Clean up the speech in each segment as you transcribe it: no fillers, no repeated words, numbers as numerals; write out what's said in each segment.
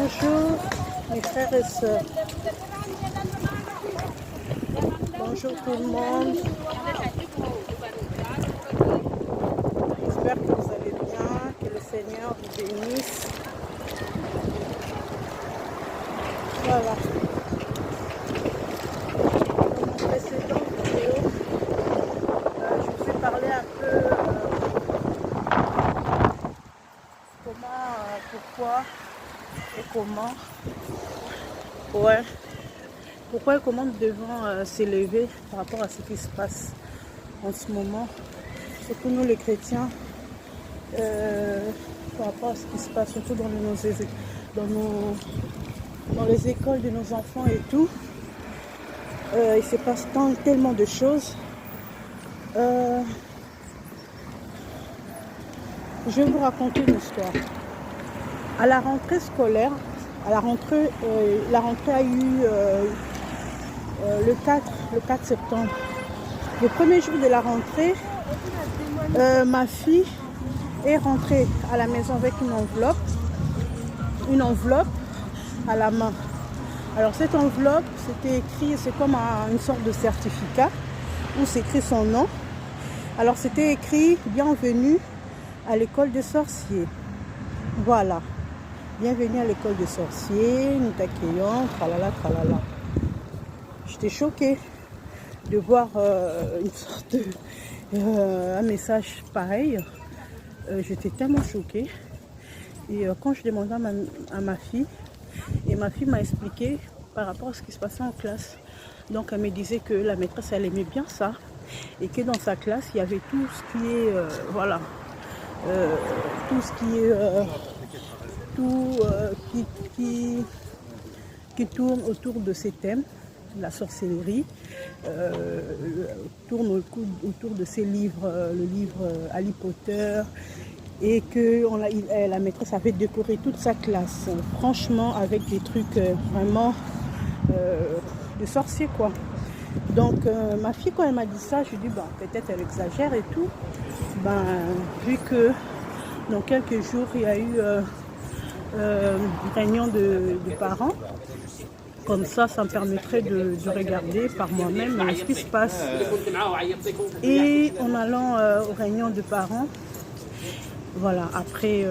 Bonjour mes frères et sœurs. Bonjour tout le monde. J'espère que vous allez bien, que le Seigneur vous bénisse. Voilà. Dans mon précédent vidéo, je vous ai parlé un peu comment, pourquoi et comment. Ouais. Pourquoi et comment nous devons s'élever par rapport à ce qui se passe en ce moment, surtout nous les chrétiens, par rapport à ce qui se passe, surtout dans les écoles de nos enfants et tout. Il se passe tellement de choses. Je vais vous raconter une histoire. À la rentrée scolaire, la rentrée a eu le 4 septembre. Le premier jour de la rentrée, ma fille est rentrée à la maison avec une enveloppe à la main. Alors cette enveloppe, c'était écrit, c'est comme une sorte de certificat où c'est écrit son nom. Alors c'était écrit « Bienvenue à l'école des sorciers ». Voilà. Bienvenue à l'école des sorciers, nous t'accueillons, tralala, tralala. J'étais choquée de voir une sorte un message pareil. J'étais tellement choquée. Et quand je demandais à ma fille, et ma fille m'a expliqué par rapport à ce qui se passait en classe. Donc elle me disait que la maîtresse, elle aimait bien ça. Et que dans sa classe, il y avait tout ce qui est, voilà, tout ce qui est, qui tourne autour de ces thèmes. La sorcellerie tourne autour de ces livres, le livre Harry Potter, et que la maîtresse avait décoré toute sa classe, franchement, avec des trucs vraiment de sorciers, quoi. Donc ma fille, quand elle m'a dit ça, je lui ai dit peut-être elle exagère et tout. Vu que dans quelques jours il y a eu une réunion de parents. Comme ça me permettrait de regarder par moi-même ce qui se passe. Et en allant aux réunions de parents, voilà, après,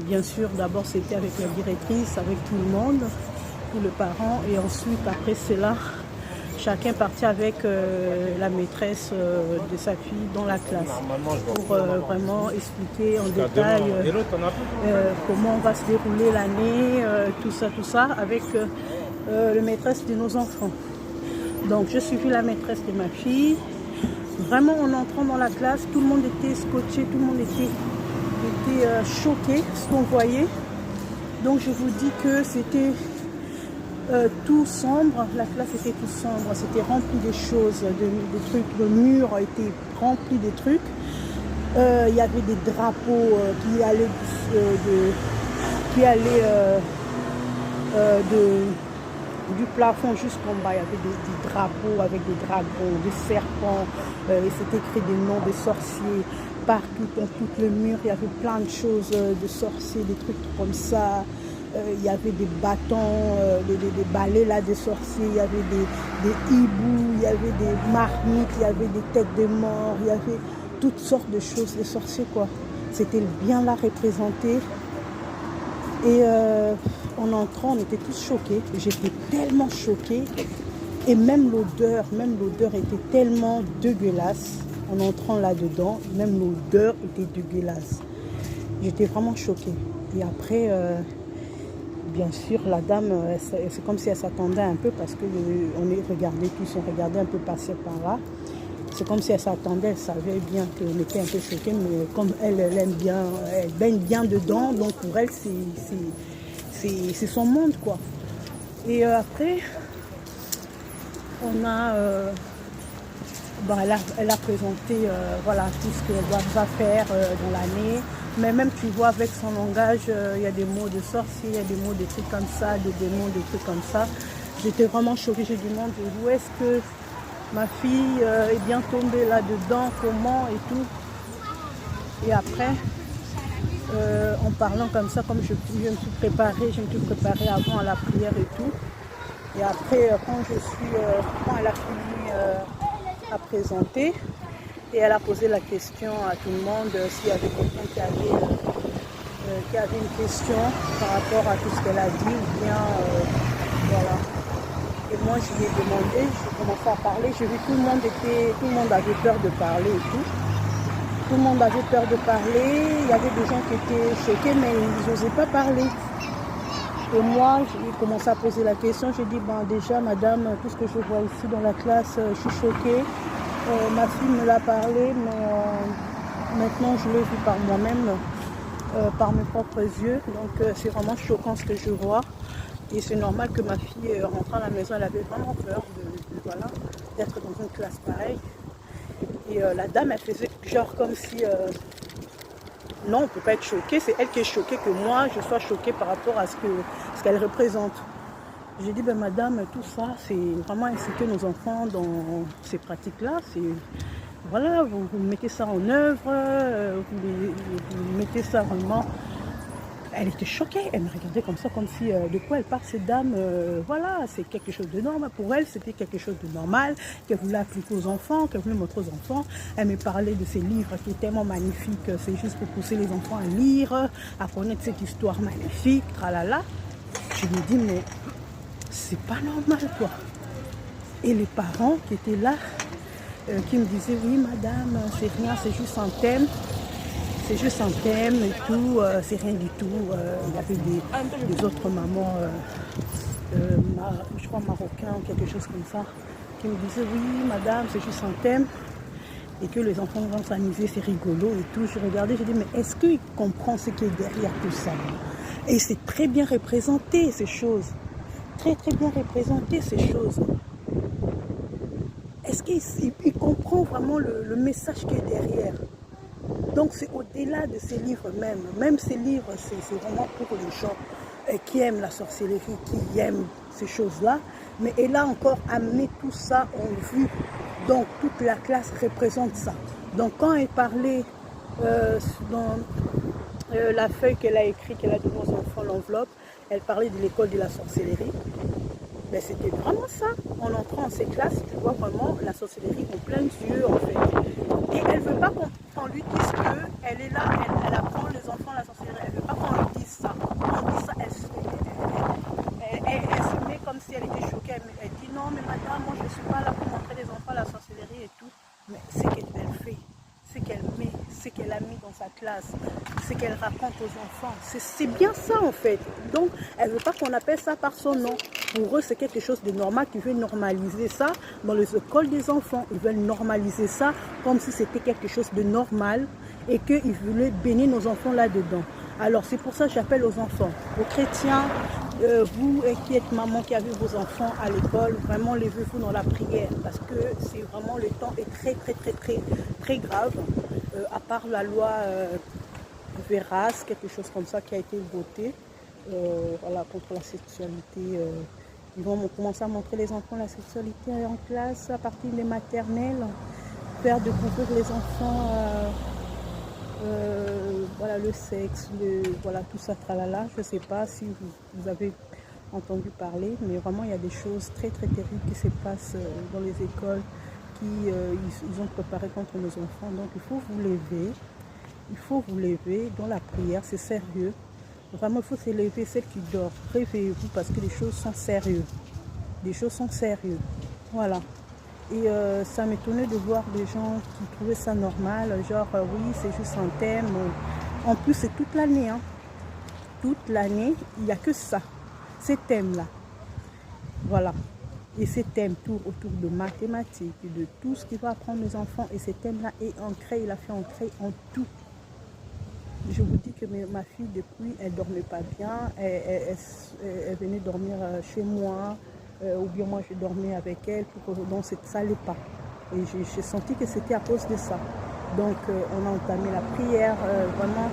bien sûr, d'abord c'était avec la directrice, avec tout le monde, tous les parents, et ensuite, après cela, chacun partit avec la maîtresse de sa fille dans la classe pour vraiment expliquer en détail comment va se dérouler l'année, tout ça, avec la maîtresse de nos enfants. Donc je suivis la maîtresse de ma fille. Vraiment, en entrant dans la classe, tout le monde était scotché, tout le monde était choqué ce qu'on voyait. Donc je vous dis que c'était tout sombre, la classe était tout sombre, c'était rempli de choses, de trucs, le mur était rempli de trucs. Il y avait des drapeaux qui allaient du plafond jusqu'en bas. Il y avait des drapeaux avec des dragons, des serpents, et c'était écrit des noms des sorciers partout, dans tout le mur. Il y avait plein de choses de sorciers, des trucs comme ça. Il y avait des bâtons, des balais là des sorciers, il y avait des hiboux, il y avait des marmites, il y avait des têtes de mort, il y avait toutes sortes de choses, des sorciers, quoi. C'était bien là représenté. Et en entrant, on était tous choqués. J'étais tellement choquée. Et même l'odeur était tellement dégueulasse. En entrant là-dedans, même l'odeur était dégueulasse. J'étais vraiment choquée. Et après, bien sûr, la dame, c'est comme si elle s'attendait un peu parce qu'on regardait tous, on regardait un peu passer par là. C'est comme si elle s'attendait, elle savait bien qu'on était un peu choqués, mais comme elle aime bien, elle baigne bien dedans, donc pour elle, c'est son monde, quoi. Et après, on a, elle a présenté voilà, tout ce qu'elle va faire dans l'année. Mais même, tu vois, avec son langage, il y a des mots de sorcier, il y a des mots de trucs comme ça, des démons, des trucs comme ça. J'étais vraiment choquée, je demande où est-ce que ma fille est bien tombée là-dedans, comment et tout. Et après, en parlant comme ça, comme je me suis préparée avant à la prière et tout. Et après, quand elle a fini à présenter, et elle a posé la question à tout le monde s'il y avait quelqu'un qui avait une question par rapport à tout ce qu'elle a dit, ou bien voilà. Et moi je lui ai demandé, j'ai commencé à parler, j'ai vu tout le monde avait peur de parler et tout. Tout le monde avait peur de parler, il y avait des gens qui étaient choqués, mais ils n'osaient pas parler. Et moi, j'ai commencé à poser la question, j'ai dit, ben déjà madame, tout ce que je vois ici dans la classe, je suis choquée. Ma fille me l'a parlé, mais maintenant je l'ai vu par moi-même, par mes propres yeux. Donc c'est vraiment choquant ce que je vois. Et c'est normal que ma fille, rentrant à la maison, elle avait vraiment peur d'être dans une classe pareille. Et la dame, elle faisait genre comme si... non, on ne peut pas être choquée, c'est elle qui est choquée que moi, je sois choquée par rapport à ce qu'elle représente. J'ai dit, ben madame, tout ça, c'est vraiment inciter nos enfants dans ces pratiques-là. Voilà, vous mettez ça en œuvre, vous mettez ça vraiment... Elle était choquée, elle me regardait comme ça, comme si, de quoi elle parle, cette dame, voilà, c'est quelque chose de normal. Pour elle, c'était quelque chose de normal, qu'elle voulait appliquer aux enfants, qu'elle voulait montrer aux enfants. Elle me parlait de ces livres qui est tellement magnifique, c'est juste pour pousser les enfants à lire, à connaître cette histoire magnifique, tralala. Je me dis, mais c'est pas normal, quoi. Et les parents qui étaient là, qui me disaient, oui, madame, c'est rien, c'est juste un thème. C'est juste un thème et tout, c'est rien du tout. Il y avait des autres mamans, je crois marocains ou quelque chose comme ça, qui me disaient, oui, madame, c'est juste un thème. Et que les enfants vont s'amuser, c'est rigolo et tout. Je regardais, je dis, mais est-ce qu'il comprend ce qui est derrière tout ça? Et c'est très bien représenté, ces choses. Très, très bien représenté, ces choses. Est-ce qu'il comprend vraiment le message qui est derrière? Donc c'est au-delà de ces livres même. Même ces livres, c'est vraiment pour les gens qui aiment la sorcellerie, qui aiment ces choses-là. Mais elle a encore amené tout ça en vue. Donc toute la classe représente ça. Donc quand elle parlait dans la feuille qu'elle a écrite, qu'elle a donnée aux enfants, l'enveloppe, elle parlait de l'école de la sorcellerie. Mais c'était vraiment ça. En entrant en ces classes, tu vois vraiment la sorcellerie en plein yeux en fait. Et elle ne veut pas qu'on lui dise qu'elle est là, elle apprend les enfants la sorcellerie. Elle ne veut pas qu'on lui dise ça. Quand on dit ça, elle se met comme si elle était choquée. Elle dit non, mais madame, moi je ne suis pas là pour montrer les enfants la sorcellerie et tout. Mais c'est qu'elle fait, c'est qu'elle met, c'est qu'elle a mis dans sa classe, c'est qu'elle raconte aux enfants. C'est bien ça en fait. Donc elle ne veut pas qu'on appelle ça par son nom. Pour eux, c'est quelque chose de normal qui veut normaliser ça dans les écoles des enfants. Ils veulent normaliser ça comme si c'était quelque chose de normal et qu'ils voulaient bénir nos enfants là-dedans. Alors c'est pour ça que j'appelle aux enfants, aux chrétiens, vous qui êtes maman, qui avez vos enfants à l'école, vraiment levez-vous dans la prière parce que c'est vraiment le temps est très très très très très grave. À part la loi Veras, quelque chose comme ça qui a été votée. Voilà, contre la sexualité. Ils vont commencer à montrer les enfants la sexualité en classe à partir des maternelles, faire découvrir les enfants voilà, le sexe, voilà, tout ça, tralala. Je ne sais pas si vous avez entendu parler, mais vraiment il y a des choses très très terribles qui se passent dans les écoles ils ont préparé contre nos enfants. Donc il faut vous lever, dans la prière, c'est sérieux. Vraiment, il faut se lever, celles qui dorment. Réveillez-vous parce que les choses sont sérieuses. Les choses sont sérieuses. Voilà. Et ça m'étonnait de voir des gens qui trouvaient ça normal. Genre, oui, c'est juste un thème. En plus, c'est toute l'année. Hein. Toute l'année, il n'y a que ça. Ces thèmes-là. Voilà. Et ces thèmes tournent autour de mathématiques, de tout ce qu'il va apprendre les enfants. Et ces thèmes-là est ancré, il a fait ancrer en tout. Je vous dis que ma fille, depuis, elle ne dormait pas bien. Elle venait dormir chez moi, ou bien moi, je dormais avec elle. Donc, ça n'allait pas. Et j'ai senti que c'était à cause de ça. Donc, on a entamé la prière. Vraiment,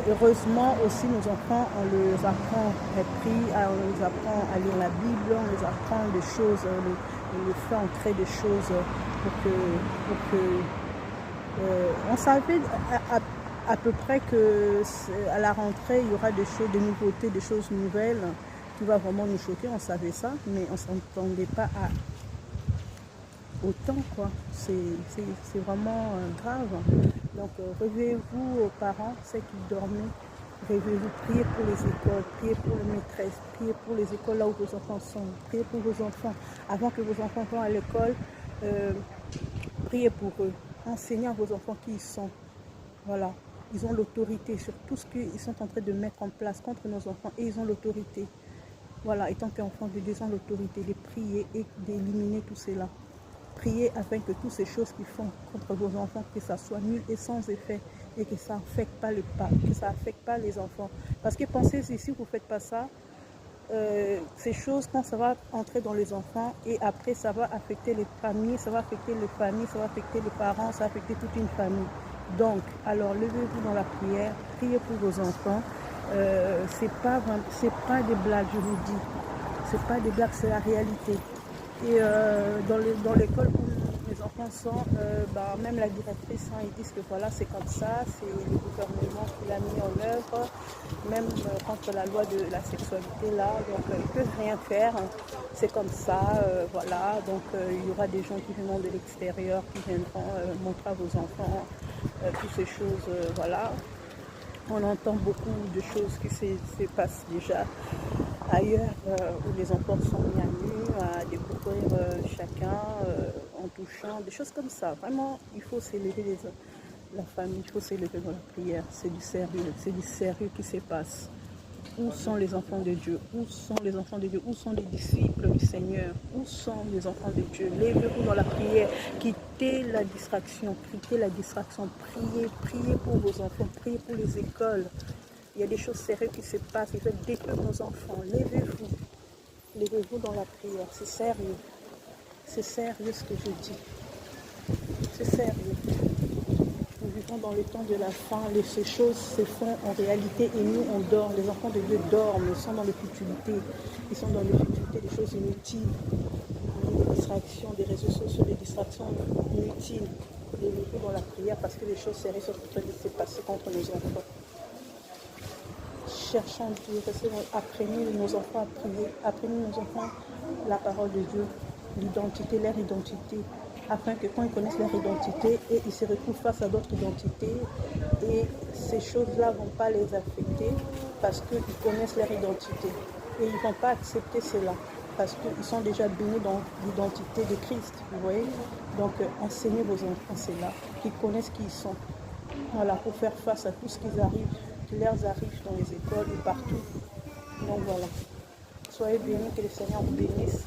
heureusement aussi, nos enfants, on les apprend on les apprend à lire la Bible, on les apprend des choses, on les fait entrer des choses pour que on savait... à peu près que à la rentrée, il y aura des choses, des nouveautés, des choses nouvelles qui va vraiment nous choquer. On savait ça, mais on ne s'entendait pas à autant, quoi. C'est vraiment grave. Donc, réveillez-vous aux parents, ceux qui dormaient. Réveillez-vous, priez pour les écoles, priez pour les maîtresses, priez pour les écoles là où vos enfants sont, priez pour vos enfants. Avant que vos enfants vont à l'école, priez pour eux. Enseignez à vos enfants qui ils sont. Voilà. Ils ont l'autorité sur tout ce qu'ils sont en train de mettre en place contre nos enfants et ils ont l'autorité. Voilà, étant qu'enfants de Dieu, ils ont l'autorité de prier et d'éliminer tout cela. Priez afin que toutes ces choses qu'ils font contre vos enfants, que ça soit nul et sans effet et que ça n'affecte pas pas les enfants. Parce que pensez-y, si vous ne faites pas ça, ces choses, quand ça va entrer dans les enfants et après ça va affecter les familles, ça va affecter les familles, ça va affecter les parents, ça va affecter toute une famille. Donc, alors levez-vous dans la prière, priez pour vos enfants. C'est pas des blagues, je vous dis. C'est pas des blagues, c'est la réalité. Et dans l'école où les enfants sont, même la directrice, ils disent que voilà, c'est comme ça, c'est le gouvernement qui l'a mis en œuvre, même contre la loi de la sexualité là, donc ils ne peuvent rien faire, c'est comme ça, voilà, donc il y aura des gens qui viendront de l'extérieur, qui viendront montrer à vos enfants toutes ces choses, voilà. On entend beaucoup de choses qui se passent déjà ailleurs où les enfants sont mis à nu, à découvrir chacun en touchant, des choses comme ça. Vraiment, il faut s'élever la famille, il faut s'élever dans la prière. C'est du sérieux qui se passe. Où sont les enfants de Dieu? Où sont les enfants de Dieu? Où sont les disciples du Seigneur? Où sont les enfants de Dieu? Levez-vous dans la prière. Quittez la distraction. Priez pour vos enfants. Priez pour les écoles. Il y a des choses sérieuses qui se passent. Ils veulent détruire nos enfants. Levez-vous. Levez-vous dans la prière. C'est sérieux. C'est sérieux ce que je dis. C'est sérieux. Nous vivons dans le temps de la fin. Ces choses se font en réalité et nous, on dort. Les enfants de Dieu dorment. Ils sont dans les futilités. Ils sont dans les futilités, des choses inutiles. Des distractions, des réseaux sociaux, des distractions inutiles. Levez-vous dans la prière parce que les choses sérieuses sont en train de se passer contre nos enfants. Cherchons Dieu, apprenez nos enfants à prier, apprenez nos enfants la parole de Dieu, l'identité, leur identité, afin que quand ils connaissent leur identité et ils se retrouvent face à d'autres identités et ces choses-là ne vont pas les affecter parce qu'ils connaissent leur identité et ils ne vont pas accepter cela parce qu'ils sont déjà baignés dans l'identité de Christ, vous voyez. Donc enseignez vos enfants cela, qu'ils connaissent qui ils sont, voilà, pour faire face à tout ce qui leur arrive dans les écoles et partout. Donc voilà, soyez bénis, que le Seigneur vous bénisse.